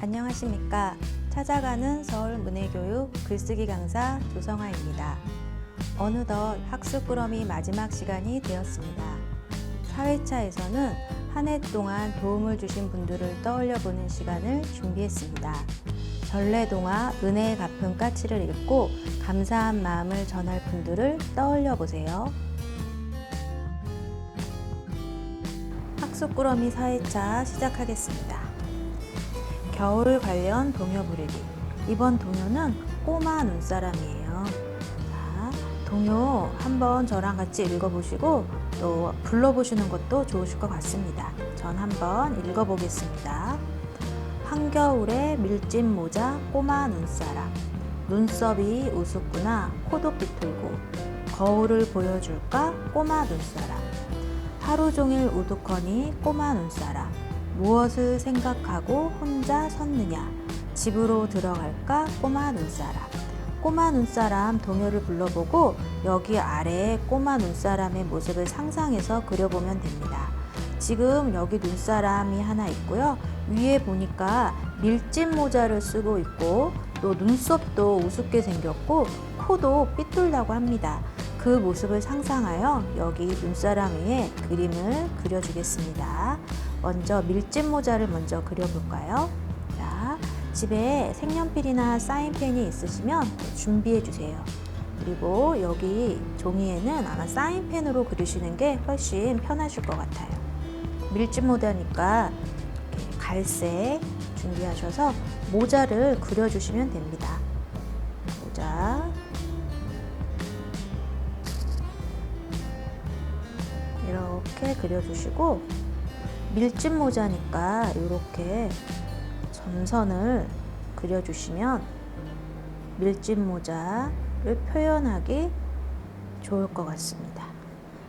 안녕하십니까. 찾아가는 서울문해교육 글쓰기 강사 조성아입니다. 어느덧 학습꾸러미 마지막 시간이 되었습니다. 4회차에서는 한 해 동안 도움을 주신 분들을 떠올려보는 시간을 준비했습니다. 전래동화 은혜의 갚은 까치를 읽고 감사한 마음을 전할 분들을 떠올려보세요. 학습꾸러미 4회차 시작하겠습니다. 겨울 관련 동요 부르기. 이번 동요는 꼬마 눈사람이에요. 자, 동요 한번 저랑 같이 읽어보시고 또 불러보시는 것도 좋으실 것 같습니다. 전 한번 읽어보겠습니다. 한겨울에 밀짚 모자 꼬마 눈사람, 눈썹이 우습구나 코도 삐뚤고 거울을 보여줄까 꼬마 눈사람, 하루 종일 우두커니 꼬마 눈사람, 무엇을 생각하고 혼자 섰느냐, 집으로 들어갈까 꼬마 눈사람. 꼬마 눈사람 동요를 불러보고 여기 아래에 꼬마 눈사람의 모습을 상상해서 그려보면 됩니다. 지금 여기 눈사람이 하나 있고요. 위에 보니까 밀짚 모자를 쓰고 있고 또 눈썹도 우습게 생겼고 코도 삐뚤다고 합니다. 그 모습을 상상하여 여기 눈사람 위에 그림을 그려주겠습니다. 먼저 밀짚 모자를 먼저 그려볼까요? 자, 집에 색연필이나 사인펜이 있으시면 준비해 주세요. 그리고 여기 종이에는 아마 사인펜으로 그리시는 게 훨씬 편하실 것 같아요. 밀짚 모자니까 이렇게 갈색 준비하셔서 모자를 그려주시면 됩니다. 모자. 이렇게 그려주시고 밀짚 모자니까 이렇게 점선을 그려주시면 밀짚 모자를 표현하기 좋을 것 같습니다.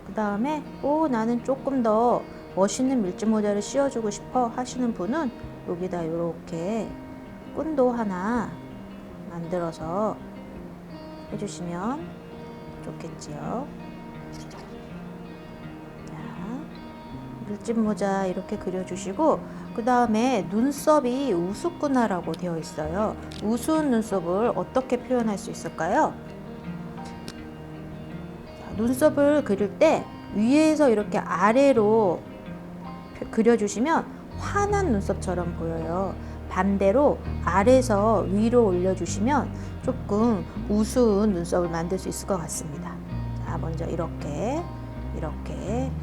그 다음에 나는 조금 더 멋있는 밀짚 모자를 씌워주고 싶어 하시는 분은 여기다 이렇게 끈도 하나 만들어서 해주시면 좋겠지요. 밀짚 모자 이렇게 그려주시고 그 다음에 눈썹이 우습구나라고 되어 있어요. 우스운 눈썹을 어떻게 표현할 수 있을까요? 자, 눈썹을 그릴 때 위에서 이렇게 아래로 그려주시면 환한 눈썹처럼 보여요. 반대로 아래에서 위로 올려주시면 조금 우스운 눈썹을 만들 수 있을 것 같습니다. 자, 먼저 이렇게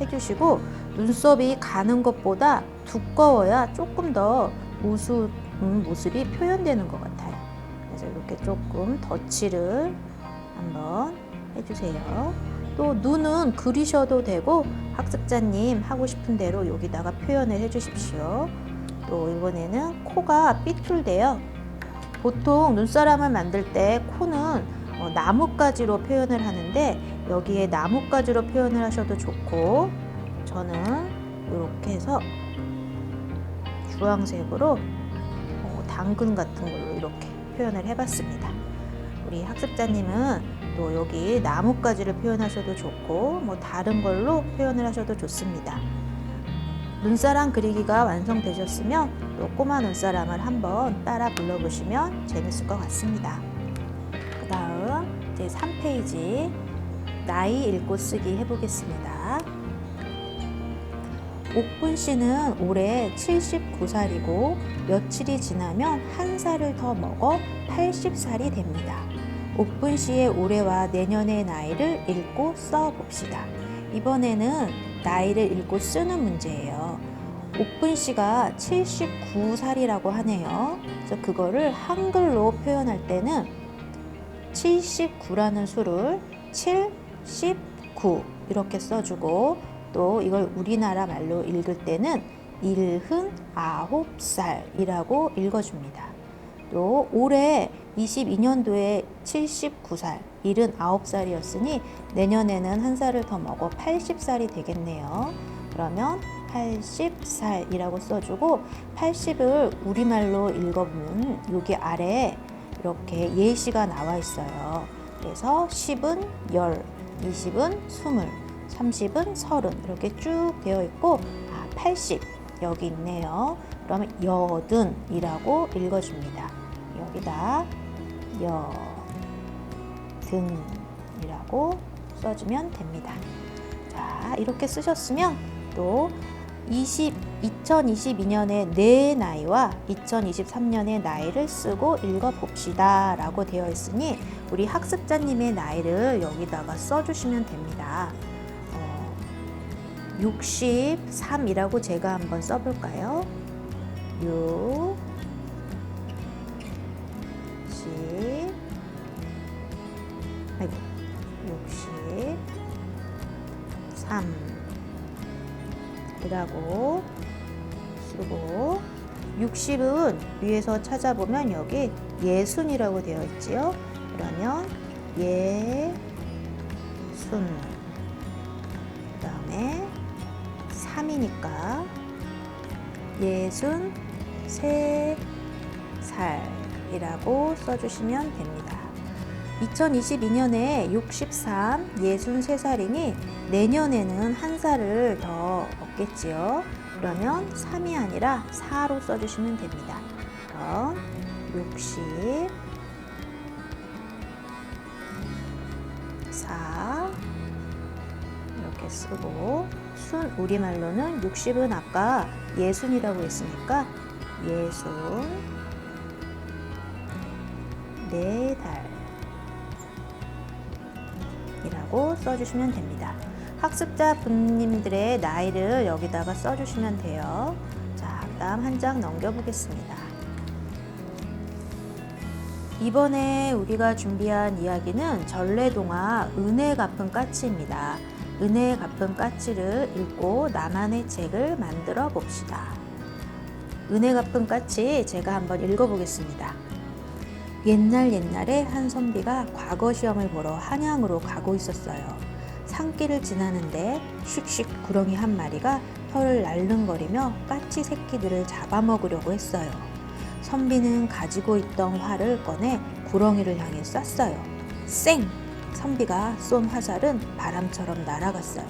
해주시고 눈썹이 가는 것보다 두꺼워야 조금 더 우스운 모습이 표현되는 것 같아요. 그래서 이렇게 조금 덧칠을 한번 해주세요. 또 눈은 그리셔도 되고 학습자님 하고 싶은 대로 여기다가 표현을 해주십시오. 또 이번에는 코가 삐뚤대요. 보통 눈사람을 만들 때 코는 나뭇가지로 표현을 하는데 여기에 나뭇가지로 표현을 하셔도 좋고 저는 이렇게 해서 주황색으로 당근 같은 걸로 이렇게 표현을 해봤습니다. 우리 학습자님은 또 여기 나뭇가지를 표현하셔도 좋고 다른 걸로 표현을 하셔도 좋습니다. 눈사람 그리기가 완성되셨으면 또 꼬마 눈사람을 한번 따라 불러보시면 재밌을 것 같습니다. 그 다음 이제 3페이지 나이 읽고 쓰기 해보겠습니다. 옥분 씨는 올해 79살이고 며칠이 지나면 한 살을 더 먹어 80살이 됩니다. 옥분 씨의 올해와 내년의 나이를 읽고 써봅시다. 이번에는 나이를 읽고 쓰는 문제예요. 옥분 씨가 79살이라고 하네요. 그래서 그거를 한글로 표현할 때는 79라는 수를 79 이렇게 써주고 또 이걸 우리나라 말로 읽을 때는 79살이라고 읽어줍니다. 또 올해 22년도에 79살, 79살이었으니 내년에는 한 살을 더 먹어 80살이 되겠네요. 그러면 80살이라고 써주고 80을 우리말로 읽어보면 여기 아래에 이렇게 예시가 나와 있어요. 그래서 10은 10, 20은 20, 30은 30 이렇게 쭉 되어 있고 80 여기 있네요. 그러면 여든이라고 읽어줍니다. 여기다 여든이라고 써주면 됩니다. 자, 이렇게 쓰셨으면 또 2022년의 내 나이와 2023년의 나이를 쓰고 읽어봅시다 라고 되어 있으니 우리 학습자님의 나이를 여기다가 써주시면 됩니다. 63이라고 제가 한번 써볼까요? 63 이라고 쓰고 60은 위에서 찾아보면 여기 예순이라고 되어 있지요. 그러면 예순 그 다음에 3이니까 63살이라고 써주시면 됩니다. 2022년에 63, 63살이니 내년에는 한 살을 더 얻겠지요. 그러면 3이 아니라 4로 써주시면 됩니다. 그럼 64 이렇게 쓰고 순 우리말로는 60은 아까 예순이라고 했으니까 예순 4달 이라고 써주시면 됩니다. 학습자 분님들의 나이를 여기다가 써주시면 돼요. 자, 다음 한 장 넘겨보겠습니다. 이번에 우리가 준비한 이야기는 전래동화 은혜 갚은 까치입니다. 은혜 갚은 까치를 읽고 나만의 책을 만들어 봅시다. 은혜 갚은 까치 제가 한번 읽어보겠습니다. 옛날에 한 선비가 과거 시험을 보러 한양으로 가고 있었어요. 산길을 지나는데 슉슉 구렁이 한 마리가 혀를 날름거리며 까치 새끼들을 잡아먹으려고 했어요. 선비는 가지고 있던 활을 꺼내 구렁이를 향해 쐈어요. 쌩! 선비가 쏜 화살은 바람처럼 날아갔어요.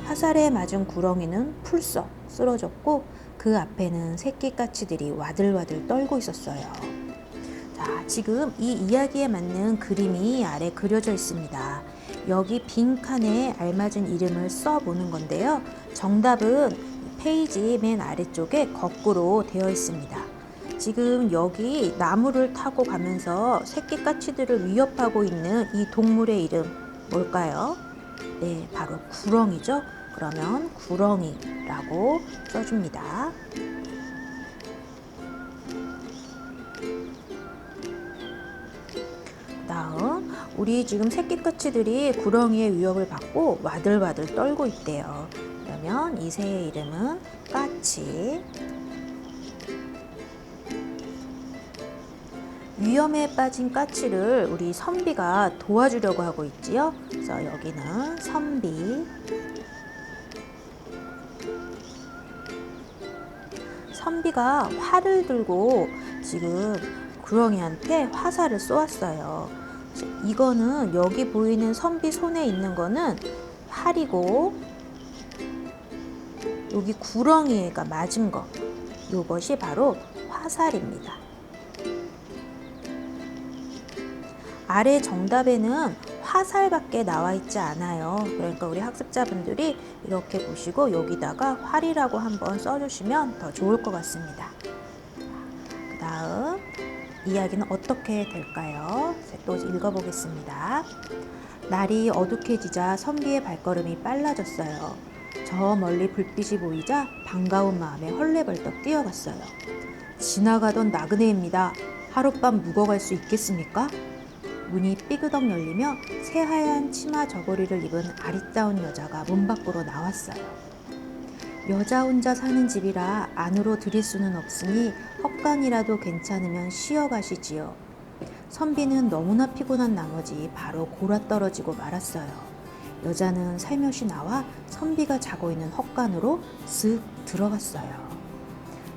화살에 맞은 구렁이는 풀썩 쓰러졌고 그 앞에는 새끼 까치들이 와들와들 떨고 있었어요. 자, 지금 이 이야기에 맞는 그림이 아래 그려져 있습니다. 여기 빈 칸에 알맞은 이름을 써보는 건데요. 정답은 페이지 맨 아래쪽에 거꾸로 되어 있습니다. 지금 여기 나무를 타고 가면서 새끼 까치들을 위협하고 있는 이 동물의 이름 뭘까요? 네, 바로 구렁이죠. 그러면 구렁이라고 써줍니다. 다음 우리 지금 새끼 까치들이 구렁이의 위협을 받고 와들와들 떨고 있대요. 그러면 이 새의 이름은 까치. 위험에 빠진 까치를 우리 선비가 도와주려고 하고 있지요. 그래서 여기는 선비. 선비가 활을 들고 지금 구렁이한테 화살을 쏘았어요. 이거는 여기 보이는 선비 손에 있는 거는 활이고 여기 구렁이가 맞은 거 이것이 바로 화살입니다. 아래 정답에는 화살밖에 나와 있지 않아요. 그러니까 우리 학습자분들이 이렇게 보시고 여기다가 활이라고 한번 써주시면 더 좋을 것 같습니다. 그 다음 이야기는 어떻게 될까요? 또 읽어보겠습니다. 날이 어둑해지자 선비의 발걸음이 빨라졌어요. 저 멀리 불빛이 보이자 반가운 마음에 헐레벌떡 뛰어갔어요. 지나가던 나그네입니다. 하룻밤 묵어갈 수 있겠습니까? 문이 삐그덕 열리며 새하얀 치마 저고리를 입은 아리따운 여자가 문 밖으로 나왔어요. 여자 혼자 사는 집이라 안으로 들일 수는 없으니 헛간이라도 괜찮으면 쉬어 가시지요. 선비는 너무나 피곤한 나머지 바로 골아떨어지고 말았어요. 여자는 살며시 나와 선비가 자고 있는 헛간으로 쓱 들어갔어요.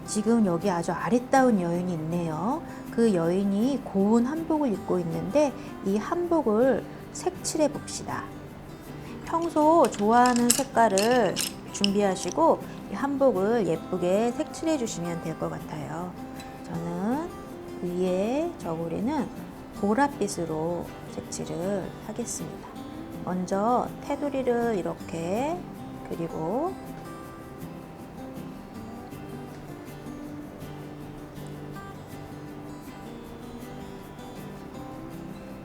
지금 여기 아주 아리따운 여인이 있네요. 그 여인이 고운 한복을 입고 있는데 이 한복을 색칠해 봅시다. 평소 좋아하는 색깔을 준비하시고 이 한복을 예쁘게 색칠해 주시면 될 것 같아요. 저는 위에 저고리는 보랏빛으로 색칠을 하겠습니다. 먼저 테두리를 이렇게 그리고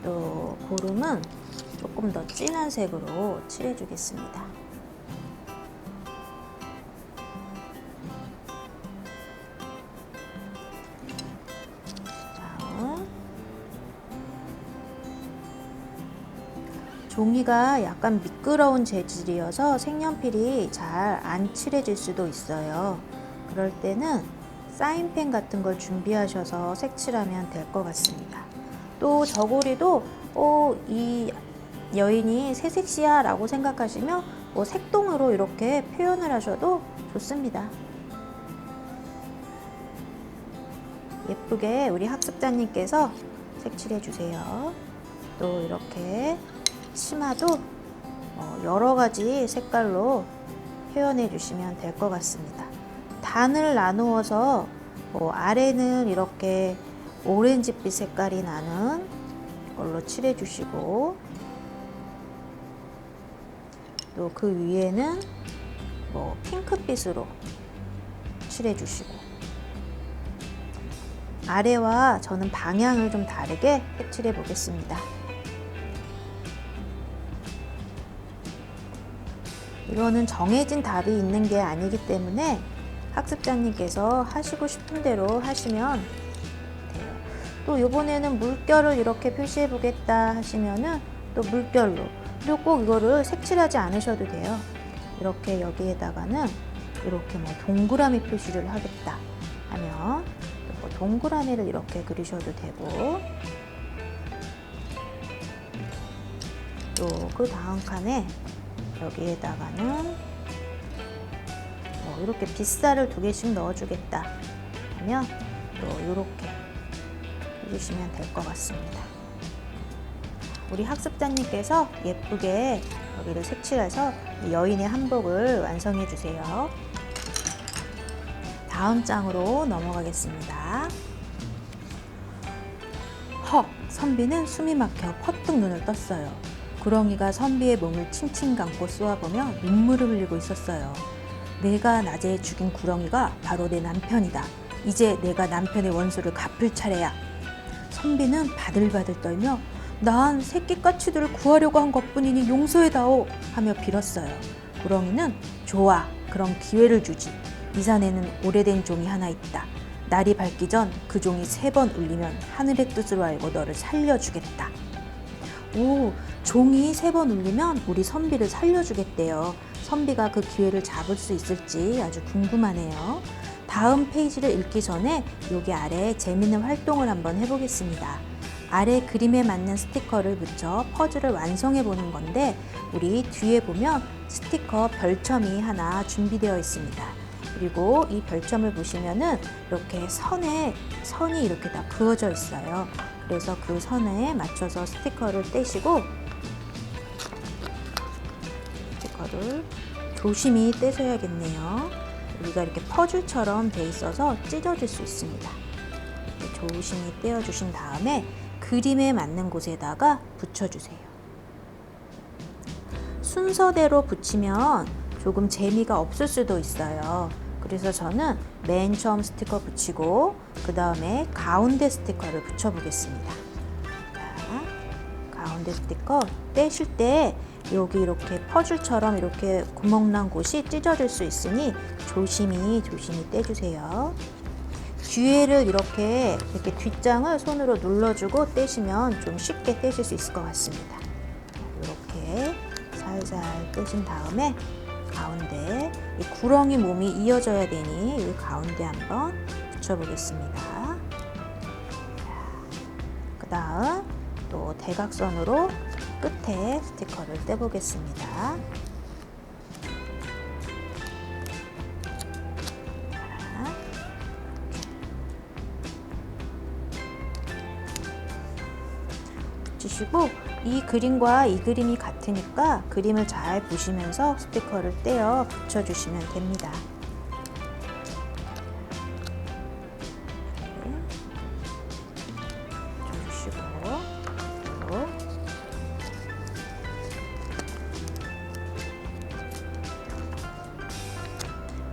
또 고름은 조금 더 진한 색으로 칠해 주겠습니다. 종이가 약간 미끄러운 재질이어서 색연필이 잘 안 칠해질 수도 있어요. 그럴 때는 사인펜 같은 걸 준비하셔서 색칠하면 될 것 같습니다. 또 저고리도 이 여인이 새색시야 라고 생각하시면 색동으로 이렇게 표현을 하셔도 좋습니다. 예쁘게 우리 학습자님께서 색칠해 주세요. 또 이렇게 치마도 여러 가지 색깔로 표현해 주시면 될 것 같습니다. 단을 나누어서 아래는 이렇게 오렌지빛 색깔이 나는 걸로 칠해 주시고, 또 그 위에는 핑크빛으로 칠해 주시고, 아래와 저는 방향을 좀 다르게 색칠해 보겠습니다. 이거는 정해진 답이 있는 게 아니기 때문에 학습자님께서 하시고 싶은 대로 하시면 돼요. 또 이번에는 물결을 이렇게 표시해 보겠다 하시면은 또 물결로, 그리고 꼭 이거를 색칠하지 않으셔도 돼요. 이렇게 여기에다가는 이렇게 동그라미 표시를 하겠다 하면 동그라미를 이렇게 그리셔도 되고, 또 그 다음 칸에 여기에다가는 이렇게 빗살을 2개씩 넣어주겠다 하면 또 이렇게 해주시면 될 것 같습니다. 우리 학습자님께서 예쁘게 여기를 색칠해서 여인의 한복을 완성해 주세요. 다음 장으로 넘어가겠습니다. 헉! 선비는 숨이 막혀 퍼뜩 눈을 떴어요. 구렁이가 선비의 몸을 칭칭 감고 쏘아보며 눈물을 흘리고 있었어요. 내가 낮에 죽인 구렁이가 바로 내 남편이다. 이제 내가 남편의 원수를 갚을 차례야. 선비는 바들바들 떨며 난 새끼 까치들을 구하려고 한 것뿐이니 용서해다오 하며 빌었어요. 구렁이는 좋아, 그럼 기회를 주지. 이 산에는 오래된 종이 하나 있다. 날이 밝기 전 그 종이 3번 울리면 하늘의 뜻으로 알고 너를 살려주겠다. 오, 종이 3번 울리면 우리 선비를 살려주겠대요. 선비가 그 기회를 잡을 수 있을지 아주 궁금하네요. 다음 페이지를 읽기 전에 여기 아래 재밌는 활동을 한번 해보겠습니다. 아래 그림에 맞는 스티커를 붙여 퍼즐을 완성해 보는 건데, 우리 뒤에 보면 스티커 별점이 하나 준비되어 있습니다. 그리고 이 별점을 보시면은 이렇게 선이 이렇게 다 그어져 있어요. 그래서 그 선에 맞춰서 스티커를 떼시고, 스티커를 조심히 떼셔야겠네요. 여기가 이렇게 퍼즐처럼 돼 있어서 찢어질 수 있습니다. 이렇게 조심히 떼어주신 다음에 그림에 맞는 곳에다가 붙여주세요. 순서대로 붙이면 조금 재미가 없을 수도 있어요. 그래서 저는 맨 처음 스티커 붙이고 그 다음에 가운데 스티커를 붙여보겠습니다. 자, 가운데 스티커 떼실 때 여기 이렇게 퍼즐처럼 이렇게 구멍난 곳이 찢어질 수 있으니 조심히 떼주세요. 뒤에를 이렇게 뒷장을 손으로 눌러주고 떼시면 좀 쉽게 떼실 수 있을 것 같습니다. 이렇게 살살 떼신 다음에 가운데 이 구렁이 몸이 이어져야 되니 이 가운데 한번 붙여보겠습니다. 그 다음 또 대각선으로 끝에 스티커를 떼보겠습니다. 붙이시고, 이 그림과 이 그림이 같으니까 그림을 잘 보시면서 스티커를 떼어 붙여주시면 됩니다.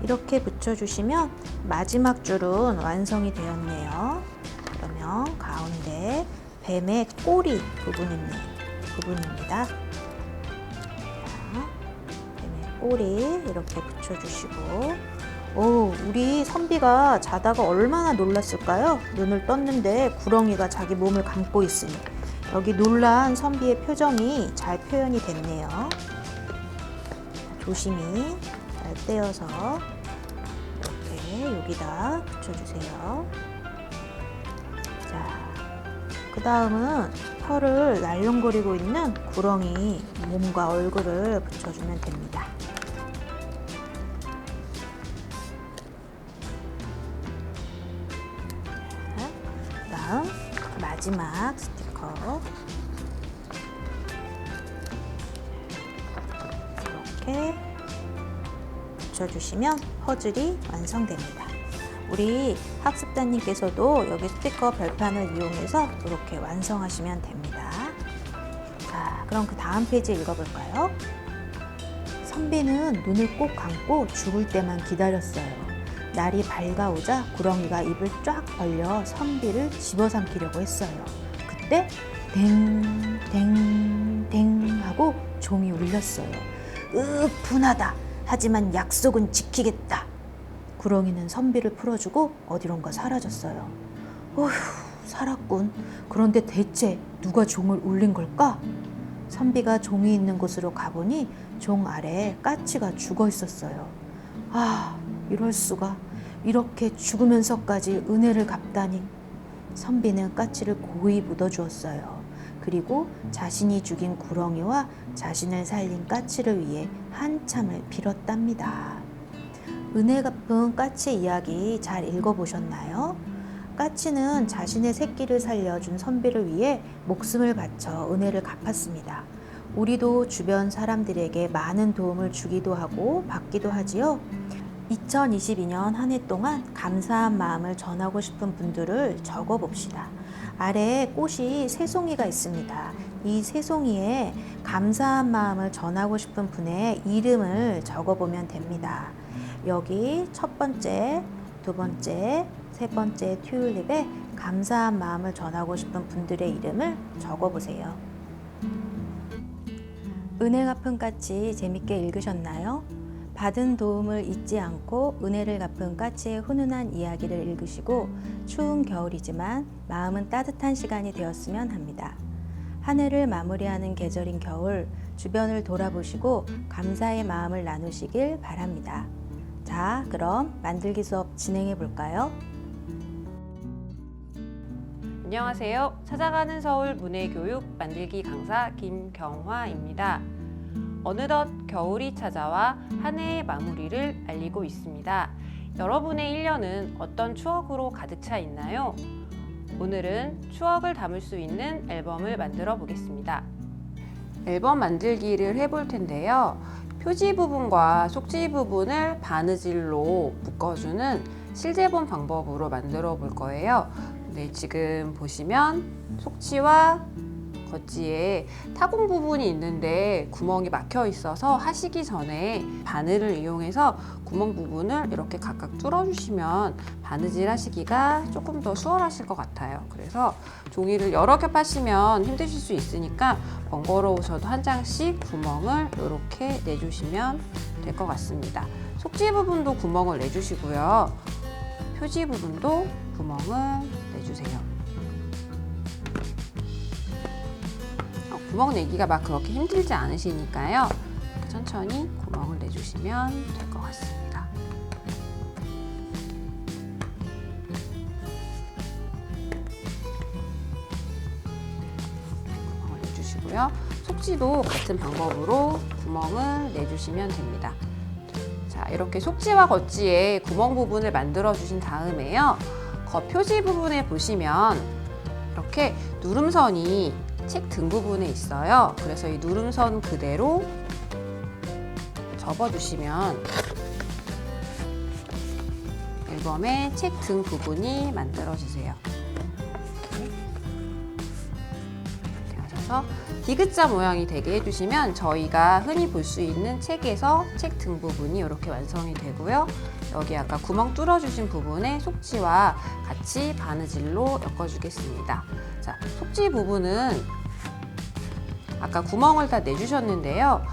이렇게 붙여주시면 마지막 줄은 완성이 되었네요. 그러면 가운데 뱀의 꼬리 부분입니다. 자, 뱀의 꼬리 이렇게 붙여주시고, 오, 우리 선비가 자다가 얼마나 놀랐을까요? 눈을 떴는데 구렁이가 자기 몸을 감고 있으니 여기 놀란 선비의 표정이 잘 표현이 됐네요. 조심히 잘 떼어서 이렇게 여기다 붙여주세요. 자, 그 다음은 혀를 날름거리고 있는 구렁이 몸과 얼굴을 붙여주면 됩니다. 다음 마지막 스티커 이렇게 붙여주시면 퍼즐이 완성됩니다. 우리 학습자님께서도 여기 스티커 별판을 이용해서 이렇게 완성하시면 됩니다. 자, 그럼 그 다음 페이지 읽어볼까요? 선비는 눈을 꼭 감고 죽을 때만 기다렸어요. 날이 밝아오자 구렁이가 입을 쫙 벌려 선비를 집어삼키려고 했어요. 그때 댕댕댕 하고 종이 울렸어요. 분하다. 하지만 약속은 지키겠다. 구렁이는 선비를 풀어주고 어디론가 사라졌어요. 어휴, 살았군. 그런데 대체 누가 종을 울린 걸까? 선비가 종이 있는 곳으로 가보니 종 아래에 까치가 죽어 있었어요. 아, 이럴 수가. 이렇게 죽으면서까지 은혜를 갚다니. 선비는 까치를 고이 묻어주었어요. 그리고 자신이 죽인 구렁이와 자신을 살린 까치를 위해 한참을 빌었답니다. 은혜 갚은 까치 이야기 잘 읽어보셨나요? 까치는 자신의 새끼를 살려준 선비를 위해 목숨을 바쳐 은혜를 갚았습니다. 우리도 주변 사람들에게 많은 도움을 주기도 하고 받기도 하지요. 2022년 한 해 동안 감사한 마음을 전하고 싶은 분들을 적어봅시다. 아래에 꽃이 세 송이가 있습니다. 이 세 송이에 감사한 마음을 전하고 싶은 분의 이름을 적어보면 됩니다. 여기 첫 번째, 두 번째, 세 번째 튤립에 감사한 마음을 전하고 싶은 분들의 이름을 적어보세요. 은혜 갚은 까치 재밌게 읽으셨나요? 받은 도움을 잊지 않고 은혜를 갚은 까치의 훈훈한 이야기를 읽으시고 추운 겨울이지만 마음은 따뜻한 시간이 되었으면 합니다. 한 해를 마무리하는 계절인 겨울, 주변을 돌아보시고 감사의 마음을 나누시길 바랍니다. 자, 그럼 만들기 수업 진행해 볼까요? 안녕하세요. 찾아가는 서울 문해교육 만들기 강사 김경화입니다. 어느덧 겨울이 찾아와 한 해의 마무리를 알리고 있습니다. 여러분의 1년은 어떤 추억으로 가득 차 있나요? 오늘은 추억을 담을 수 있는 앨범을 만들어 보겠습니다. 앨범 만들기를 해볼 텐데요. 표지 부분과 속지 부분을 바느질로 묶어주는 실제본 방법으로 만들어 볼 거예요. 네, 지금 보시면 속지와 겉지에 타공 부분이 있는데 구멍이 막혀 있어서 하시기 전에 바늘을 이용해서 구멍 부분을 이렇게 각각 뚫어주시면 바느질 하시기가 조금 더 수월하실 것 같아요. 그래서 종이를 여러 겹 하시면 힘드실 수 있으니까 번거로우셔도 한 장씩 구멍을 이렇게 내주시면 될 것 같습니다. 속지 부분도 구멍을 내주시고요. 표지 부분도 구멍을 내주세요. 구멍 내기가 막 그렇게 힘들지 않으시니까요. 천천히 구멍을 내주시면 될 것 같습니다. 구멍을 내주시고요. 속지도 같은 방법으로 구멍을 내주시면 됩니다. 자, 이렇게 속지와 겉지에 구멍 부분을 만들어 주신 다음에요. 겉 표지 부분에 보시면 이렇게 누름선이 책 등 부분에 있어요. 그래서 이 누름선 그대로 접어주시면 앨범의 책 등 부분이 만들어지세요. 이렇게 하셔서 그래서 디귿자 모양이 되게 해주시면 저희가 흔히 볼 수 있는 책에서 책 등 부분이 이렇게 완성이 되고요. 여기 아까 구멍 뚫어주신 부분에 속지와 같이 바느질로 엮어주겠습니다. 자, 속지 부분은 아까 구멍을 다 내주셨는데요.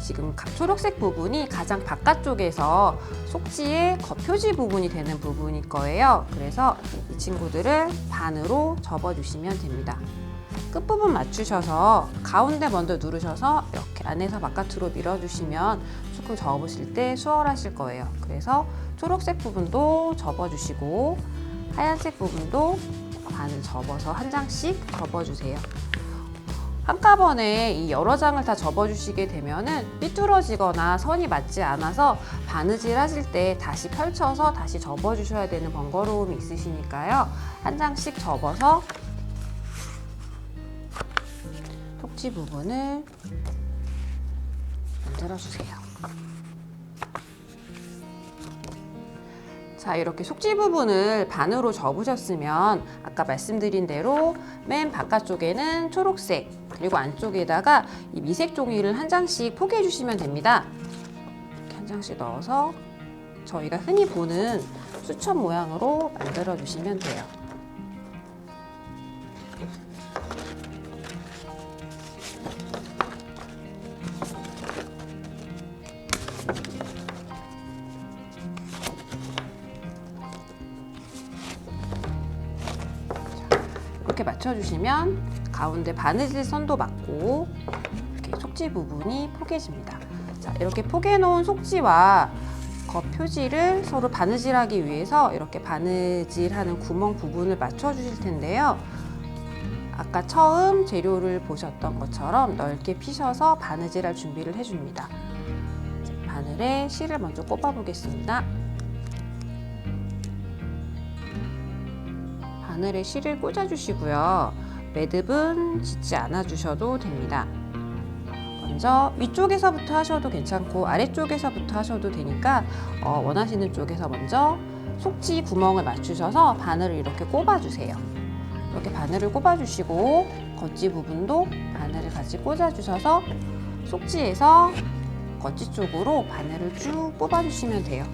지금 초록색 부분이 가장 바깥쪽에서 속지의 겉표지 부분이 되는 부분일 거예요. 그래서 이 친구들을 반으로 접어주시면 됩니다. 끝부분 맞추셔서 가운데 먼저 누르셔서 이렇게 안에서 바깥으로 밀어주시면 조금 접으실 때 수월하실 거예요. 그래서 초록색 부분도 접어주시고 하얀색 부분도 반을 접어서 한 장씩 접어주세요. 한꺼번에 이 여러 장을 다 접어주시게 되면은 삐뚤어지거나 선이 맞지 않아서 바느질 하실 때 다시 펼쳐서 다시 접어주셔야 되는 번거로움이 있으시니까요. 한 장씩 접어서 속지 부분을 만들어주세요. 자, 이렇게 속지 부분을 반으로 접으셨으면 아까 말씀드린 대로 맨 바깥쪽에는 초록색 그리고 안쪽에다가 이 미색 종이를 한 장씩 포개해 주시면 됩니다. 이렇게 한 장씩 넣어서 저희가 흔히 보는 수첩 모양으로 만들어 주시면 돼요. 이렇게 맞춰주시면 가운데 바느질 선도 맞고 이렇게 속지 부분이 포개집니다. 자, 이렇게 포개 놓은 속지와 겉 표지를 서로 바느질하기 위해서 이렇게 바느질하는 구멍 부분을 맞춰 주실 텐데요. 아까 처음 재료를 보셨던 것처럼 넓게 피셔서 바느질할 준비를 해줍니다. 바늘에 실을 먼저 꼽아 보겠습니다. 바늘에 실을 꽂아 주시고요. 매듭은 짓지 않아 주셔도 됩니다. 먼저 위쪽에서부터 하셔도 괜찮고 아래쪽에서부터 하셔도 되니까 원하시는 쪽에서 먼저 속지 구멍을 맞추셔서 바늘을 이렇게 꼽아 주세요. 이렇게 바늘을 꼽아 주시고 겉지 부분도 바늘을 같이 꽂아 주셔서 속지에서 겉지 쪽으로 바늘을 쭉 뽑아 주시면 돼요.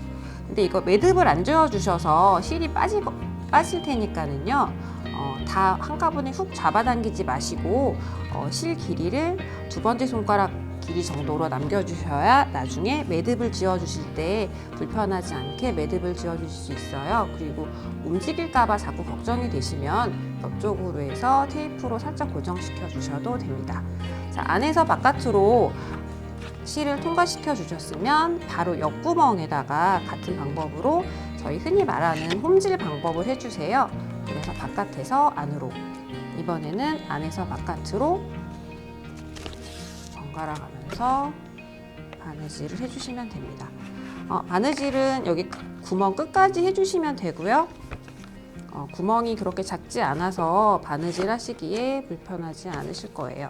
근데 이거 매듭을 안 지어 주셔서 실이 빠질 테니까는요. 다 한꺼번에 훅 잡아당기지 마시고 실 길이를 두 번째 손가락 길이 정도로 남겨주셔야 나중에 매듭을 지어주실 때 불편하지 않게 매듭을 지어주실 수 있어요. 그리고 움직일까봐 자꾸 걱정이 되시면 옆쪽으로 해서 테이프로 살짝 고정시켜 주셔도 됩니다. 자, 안에서 바깥으로 실을 통과시켜 주셨으면 바로 옆구멍에다가 같은 방법으로 저희 흔히 말하는 홈질 방법을 해주세요. 그래서 바깥에서 안으로, 이번에는 안에서 바깥으로 번갈아 가면서 바느질을 해주시면 됩니다. 바느질은 여기 구멍 끝까지 해주시면 되고요. 구멍이 그렇게 작지 않아서 바느질 하시기에 불편하지 않으실 거예요.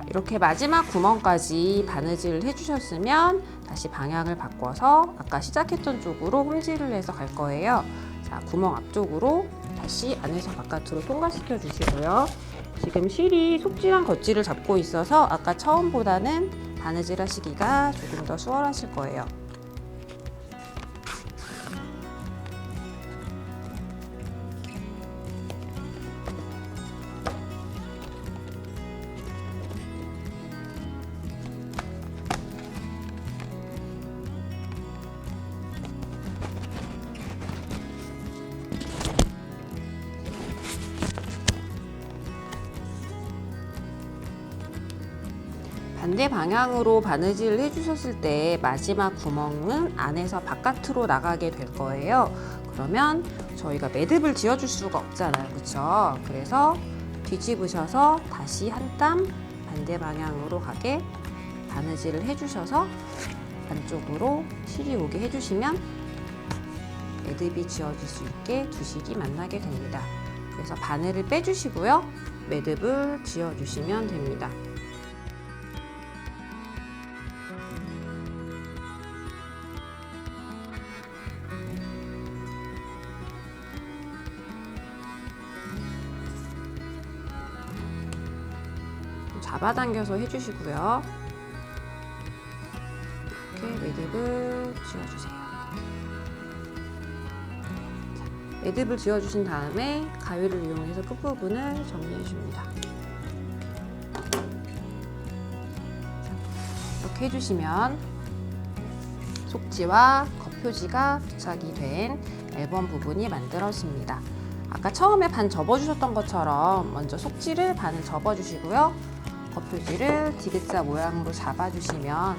이렇게 마지막 구멍까지 바느질을 해주셨으면 다시 방향을 바꿔서 아까 시작했던 쪽으로 홈질을 해서 갈 거예요. 자, 구멍 앞쪽으로 다시 안에서 바깥으로 통과시켜 주시고요. 지금 실이 속지랑 겉지를 잡고 있어서 아까 처음보다는 바느질 하시기가 조금 더 수월하실 거예요. 반대 방향으로 바느질을 해주셨을 때 마지막 구멍은 안에서 바깥으로 나가게 될 거예요. 그러면 저희가 매듭을 지어줄 수가 없잖아요. 그렇죠? 그래서 뒤집으셔서 다시 한 땀 반대 방향으로 가게 바느질을 해주셔서 안쪽으로 실이 오게 해주시면 매듭이 지어질 수 있게 두식이 만나게 됩니다. 그래서 바늘을 빼주시고요. 매듭을 지어주시면 됩니다. 잡아당겨서 해주시고요. 이렇게 매듭을 지어주세요. 자, 매듭을 지어주신 다음에 가위를 이용해서 끝부분을 정리해줍니다. 이렇게 해주시면 속지와 겉표지가 부착이 된 앨범 부분이 만들어집니다. 아까 처음에 반 접어주셨던 것처럼 먼저 속지를 반을 접어주시고요. 겉표지를 디귿자 모양으로 잡아주시면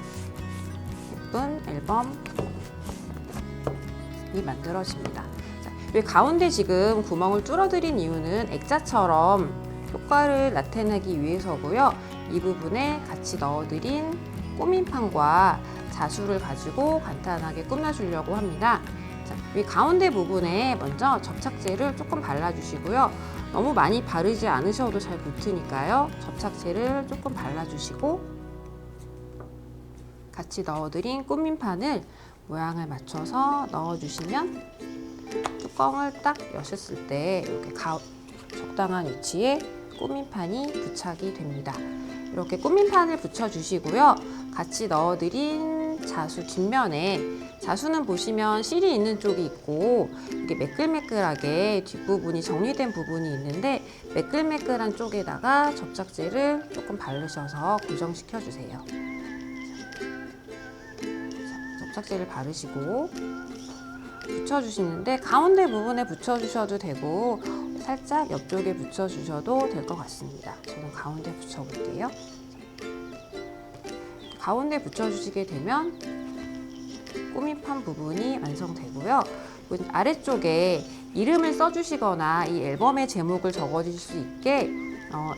예쁜 앨범이 만들어집니다. 자, 이 가운데 지금 구멍을 뚫어드린 이유는 액자처럼 효과를 나타내기 위해서고요. 이 부분에 같이 넣어드린 꾸민판과 자수를 가지고 간단하게 꾸며주려고 합니다. 자, 이 가운데 부분에 먼저 접착제를 조금 발라주시고요. 너무 많이 바르지 않으셔도 잘 붙으니까요. 접착제를 조금 발라주시고 같이 넣어드린 꾸민판을 모양을 맞춰서 넣어주시면 뚜껑을 딱 여셨을 때 이렇게 적당한 위치에 꾸민판이 부착이 됩니다. 이렇게 꾸민판을 붙여주시고요. 같이 넣어드린 자수 뒷면에 자수는 보시면 실이 있는 쪽이 있고 이게 매끌매끌하게 뒷부분이 정리된 부분이 있는데 매끌매끌한 쪽에다가 접착제를 조금 바르셔서 고정시켜 주세요. 접착제를 바르시고 붙여주시는데 가운데 부분에 붙여주셔도 되고 살짝 옆쪽에 붙여주셔도 될 것 같습니다. 저는 가운데 붙여볼게요. 가운데 붙여주시게 되면 꾸민판 부분이 완성되고요. 아래쪽에 이름을 써주시거나 이 앨범의 제목을 적어주실 수 있게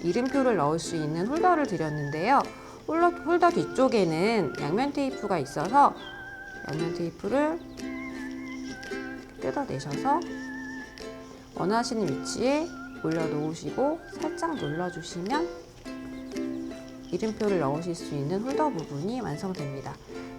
이름표를 넣을 수 있는 홀더를 드렸는데요. 홀더 뒤쪽에는 양면 테이프가 있어서 양면 테이프를 뜯어내셔서 원하시는 위치에 올려놓으시고 살짝 눌러주시면 이름표를 넣으실 수 있는 홀더 부분이 완성됩니다.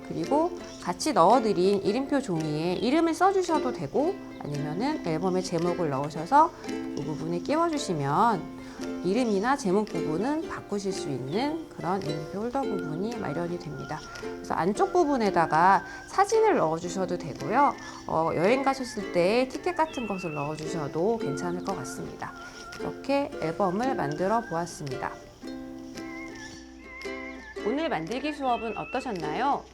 그리고 같이 넣어드린 이름표 종이에 이름을 써주셔도 되고 아니면은 앨범의 제목을 넣으셔서 이 부분에 끼워주시면 이름이나 제목 부분은 바꾸실 수 있는 그런 이름표 홀더 부분이 마련이 됩니다. 그래서 안쪽 부분에다가 사진을 넣어주셔도 되고요. 여행 가셨을 때 티켓 같은 것을 넣어주셔도 괜찮을 것 같습니다. 이렇게 앨범을 만들어 보았습니다. 오늘 만들기 수업은 어떠셨나요?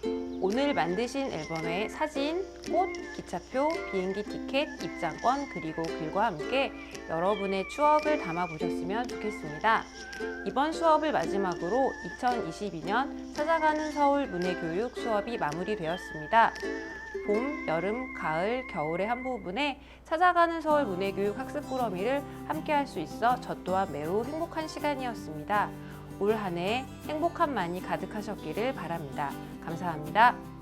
오늘 만드신 앨범의 사진, 꽃, 기차표, 비행기 티켓, 입장권, 그리고 글과 함께 여러분의 추억을 담아보셨으면 좋겠습니다. 이번 수업을 마지막으로 2022년 찾아가는 서울 문해교육 수업이 마무리되었습니다. 봄, 여름, 가을, 겨울의 한 부분에 찾아가는 서울 문해교육 학습 꾸러미를 함께 할 수 있어 저 또한 매우 행복한 시간이었습니다. 올 한 해 행복함만이 가득하셨기를 바랍니다. 감사합니다.